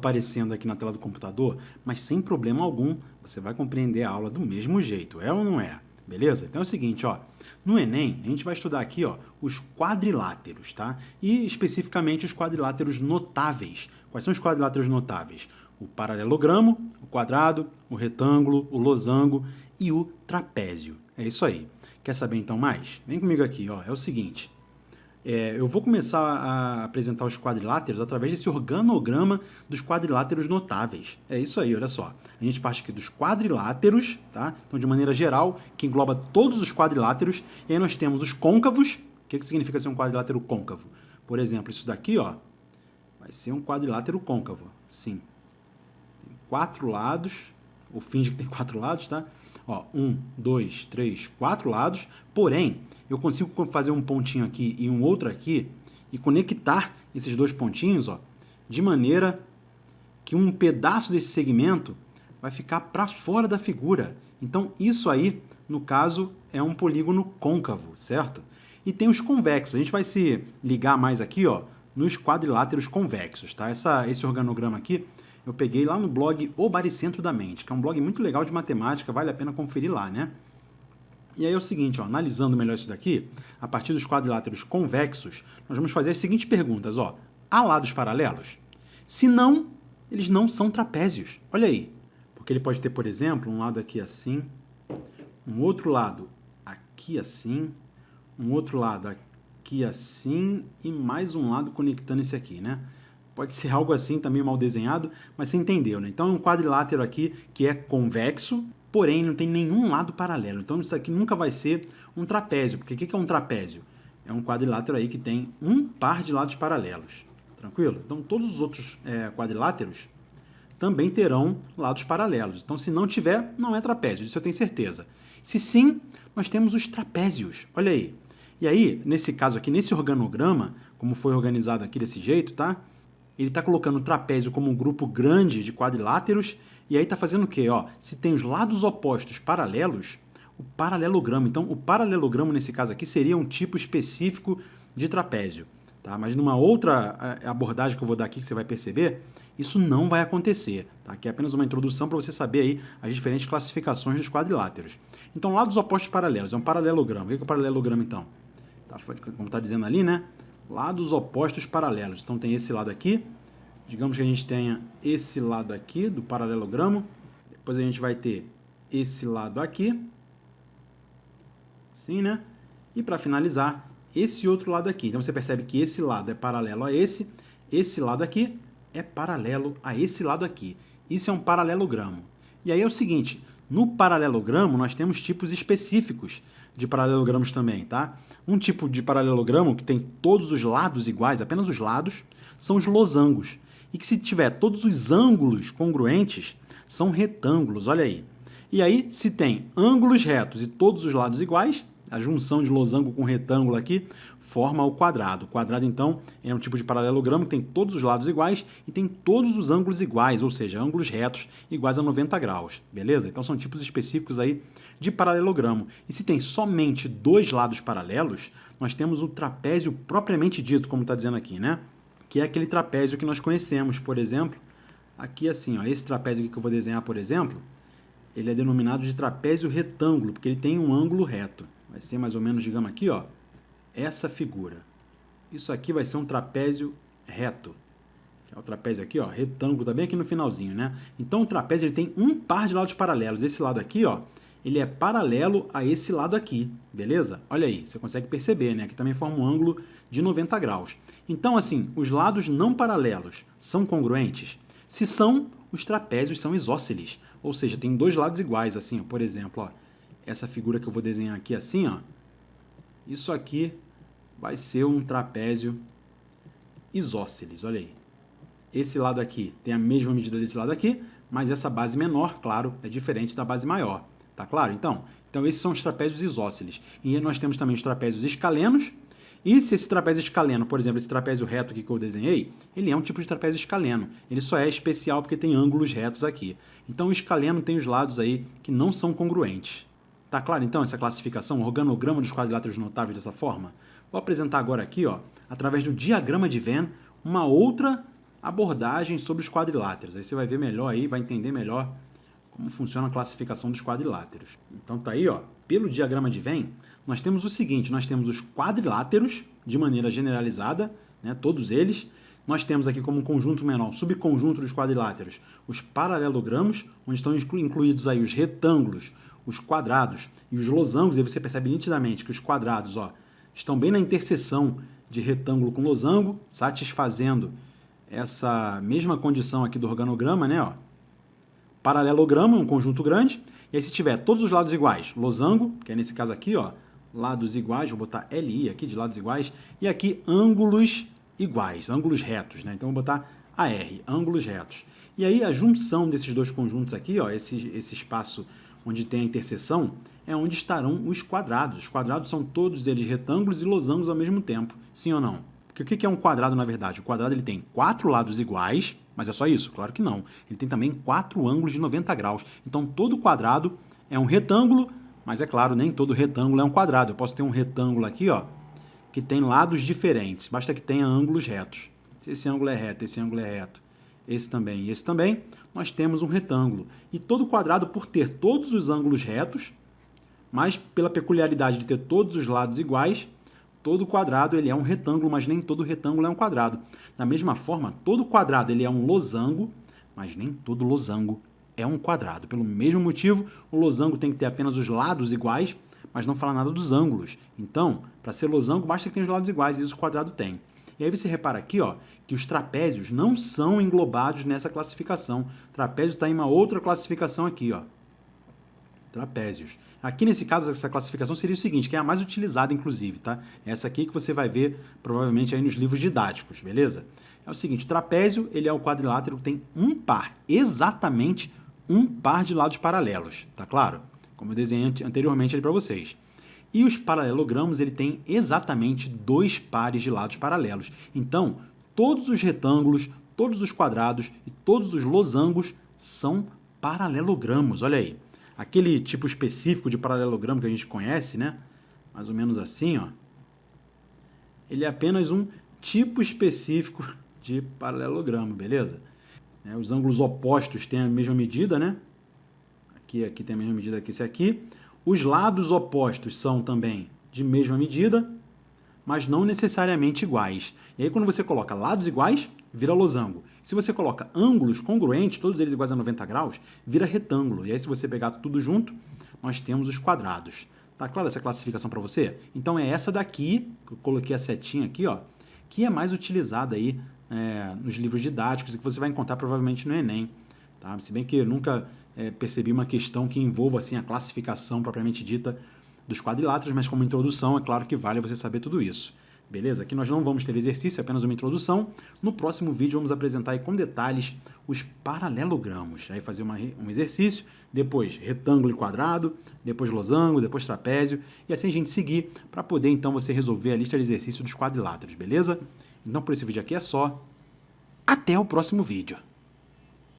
aparecendo aqui na tela do computador, mas sem problema algum, você vai compreender a aula do mesmo jeito, é ou não é? Beleza? Então é o seguinte, ó, no Enem, a gente vai estudar aqui, ó, os quadriláteros, tá? E especificamente os quadriláteros notáveis. Quais são os quadriláteros notáveis? O paralelogramo, o quadrado, o retângulo, o losango e o trapézio. É isso aí. Quer saber então mais? Vem comigo aqui, ó, é o seguinte. Eu vou começar a apresentar os quadriláteros através desse organograma dos quadriláteros notáveis. É isso aí, olha só. A gente parte aqui dos quadriláteros, tá? Então, de maneira geral, que engloba todos os quadriláteros. E aí nós temos os côncavos. O que significa ser um quadrilátero côncavo? Por exemplo, isso daqui, ó, vai ser um quadrilátero côncavo. Sim. Tem 4 lados, ou finge que tem 4 lados, tá? Ó, 1, 2, 3, 4 lados, porém, eu consigo fazer um pontinho aqui e um outro aqui e conectar esses dois pontinhos, ó, de maneira que um pedaço desse segmento vai ficar para fora da figura. Então, isso aí, no caso, é um polígono côncavo, certo? E tem os convexos. A gente vai se ligar mais aqui, ó, nos quadriláteros convexos, tá? Esse organograma aqui eu peguei lá no blog O Baricentro da Mente, que é um blog muito legal de matemática, vale a pena conferir lá, né? E aí é o seguinte, ó, analisando melhor isso daqui, a partir dos quadriláteros convexos, nós vamos fazer as seguintes perguntas, ó. Há lados paralelos? Se não, eles não são trapézios. Olha aí. Porque ele pode ter, por exemplo, um lado aqui assim, um outro lado aqui assim, um outro lado aqui assim e mais um lado conectando esse aqui, né? Pode ser algo assim, tá meio mal desenhado, mas você entendeu, né? Então é um quadrilátero aqui que é convexo, porém não tem nenhum lado paralelo. Então isso aqui nunca vai ser um trapézio, porque o que é um trapézio? É um quadrilátero aí que tem um par de lados paralelos. Tranquilo? Então todos os outros quadriláteros também terão lados paralelos. Então se não tiver, não é trapézio, isso eu tenho certeza. Se sim, nós temos os trapézios. Olha aí. E aí, nesse caso aqui, nesse organograma, como foi organizado aqui desse jeito, tá? Ele está colocando o trapézio como um grupo grande de quadriláteros, e aí está fazendo o quê? Ó, se tem os lados opostos paralelos, o paralelogramo. Então, o paralelogramo, nesse caso aqui, seria um tipo específico de trapézio. Tá? Mas numa outra abordagem que eu vou dar aqui, que você vai perceber, isso não vai acontecer. Tá? Aqui é apenas uma introdução para você saber aí as diferentes classificações dos quadriláteros. Então, lados opostos paralelos, é um paralelogramo. O que é o paralelogramo, então? Tá, como está dizendo ali, né? Lados opostos paralelos. Então tem esse lado aqui, digamos que a gente tenha esse lado aqui do paralelogramo, depois a gente vai ter esse lado aqui, assim, né? E para finalizar, esse outro lado aqui. Então você percebe que esse lado é paralelo a esse lado aqui é paralelo a esse lado aqui. Isso é um paralelogramo. E aí é o seguinte, no paralelogramo nós temos tipos específicos de paralelogramos também, tá? Um tipo de paralelogramo que tem todos os lados iguais, apenas os lados, são os losangos. E que se tiver todos os ângulos congruentes, são retângulos, olha aí. E aí, se tem ângulos retos e todos os lados iguais, a junção de losango com retângulo aqui forma o quadrado. O quadrado, então, é um tipo de paralelogramo que tem todos os lados iguais e tem todos os ângulos iguais, ou seja, ângulos retos iguais a 90 graus, beleza? Então, são tipos específicos aí de paralelogramo. E se tem somente dois lados paralelos, nós temos o trapézio propriamente dito, como está dizendo aqui, né? Que é aquele trapézio que nós conhecemos, por exemplo, aqui assim, ó, esse trapézio aqui que eu vou desenhar, por exemplo, ele é denominado de trapézio retângulo, porque ele tem um ângulo reto. Vai ser mais ou menos, digamos aqui, ó, essa figura. Isso aqui vai ser um trapézio reto. Que é o trapézio aqui, ó, retângulo, tá bem aqui no finalzinho, né? Então o trapézio ele tem um par de lados paralelos. Esse lado aqui, ó, ele é paralelo a esse lado aqui, beleza? Olha aí, você consegue perceber, né? Aqui também forma um ângulo de 90 graus. Então, assim, os lados não paralelos são congruentes? Se são, os trapézios são isósceles. Ou seja, tem dois lados iguais, assim, ó, por exemplo, ó, essa figura que eu vou desenhar aqui assim, ó, isso aqui vai ser um trapézio isósceles, olha aí. Esse lado aqui tem a mesma medida desse lado aqui, mas essa base menor, claro, é diferente da base maior. Tá claro? Então esses são os trapézios isósceles. E nós temos também os trapézios escalenos. E se esse trapézio escaleno, por exemplo, esse trapézio reto aqui que eu desenhei, ele é um tipo de trapézio escaleno. Ele só é especial porque tem ângulos retos aqui. Então o escaleno tem os lados aí que não são congruentes. Tá claro, então, essa classificação, o organograma dos quadriláteros notáveis dessa forma? Vou apresentar agora aqui, ó, através do diagrama de Venn, uma outra abordagem sobre os quadriláteros. Aí você vai ver melhor aí, vai entender melhor como funciona a classificação dos quadriláteros. Então tá aí, ó, pelo diagrama de Venn, nós temos o seguinte, nós temos os quadriláteros de maneira generalizada, né, todos eles. Nós temos aqui como um conjunto menor, subconjunto dos quadriláteros, os paralelogramos, onde estão incluídos aí os retângulos, os quadrados e os losangos. E aí você percebe nitidamente que os quadrados, ó, estão bem na interseção de retângulo com losango, satisfazendo essa mesma condição aqui do organograma, né, ó. Paralelogramo, um conjunto grande. E aí se tiver todos os lados iguais, losango, que é nesse caso aqui, ó, lados iguais, vou botar LI aqui de lados iguais, e aqui ângulos iguais, ângulos retos, né? Então vou botar AR, ângulos retos. E aí a junção desses dois conjuntos aqui, ó, esse espaço onde tem a interseção, é onde estarão os quadrados. Os quadrados são todos eles retângulos e losangos ao mesmo tempo, sim ou não? Porque o que é um quadrado na verdade? O quadrado ele tem 4 lados iguais, mas é só isso? Claro que não. Ele tem também 4 ângulos de 90 graus. Então todo quadrado é um retângulo, mas é claro, nem todo retângulo é um quadrado. Eu posso ter um retângulo aqui, ó, que tem lados diferentes, basta que tenha ângulos retos. Se esse ângulo é reto, esse ângulo é reto, esse também e esse também, nós temos um retângulo. E todo quadrado, por ter todos os ângulos retos, mas pela peculiaridade de ter todos os lados iguais, todo quadrado ele é um retângulo, mas nem todo retângulo é um quadrado. Da mesma forma, todo quadrado ele é um losango, mas nem todo losango é um quadrado. Pelo mesmo motivo, o losango tem que ter apenas os lados iguais, mas não fala nada dos ângulos. Então, para ser losango, basta que tenha os lados iguais, e isso o quadrado tem. E aí você repara aqui, ó, que os trapézios não são englobados nessa classificação. Trapézio está em uma outra classificação aqui, ó. Trapézios. Aqui nesse caso, essa classificação seria o seguinte, que é a mais utilizada, inclusive, tá? Essa aqui que você vai ver, provavelmente, aí nos livros didáticos, beleza? É o seguinte, o trapézio, ele é o quadrilátero que tem um par, exatamente um par de lados paralelos, tá claro? Como eu desenhei anteriormente ali para vocês. E os paralelogramos, ele tem exatamente 2 pares de lados paralelos. Então, todos os retângulos, todos os quadrados e todos os losangos são paralelogramos, olha aí. Aquele tipo específico de paralelogramo que a gente conhece, né? Mais ou menos assim, ó. Ele é apenas um tipo específico de paralelogramo, beleza? Os ângulos opostos têm a mesma medida, né? Aqui tem a mesma medida que esse aqui. Os lados opostos são também de mesma medida, mas não necessariamente iguais. E aí quando você coloca lados iguais, vira losango. Se você coloca ângulos congruentes, todos eles iguais a 90 graus, vira retângulo. E aí se você pegar tudo junto, nós temos os quadrados. Tá claro essa classificação para você? Então é essa daqui, que eu coloquei a setinha aqui, ó, que é mais utilizada aí nos livros didáticos e que você vai encontrar provavelmente no Enem. Tá? Se bem que eu nunca percebi uma questão que envolva assim, a classificação propriamente dita dos quadriláteros, mas como introdução, é claro que vale você saber tudo isso. Beleza? Aqui nós não vamos ter exercício, é apenas uma introdução. No próximo vídeo vamos apresentar aí com detalhes os paralelogramos. Aí fazer um exercício, depois retângulo e quadrado, depois losango, depois trapézio, e assim a gente seguir para poder então você resolver a lista de exercícios dos quadriláteros, beleza? Então por esse vídeo aqui é só. Até o próximo vídeo.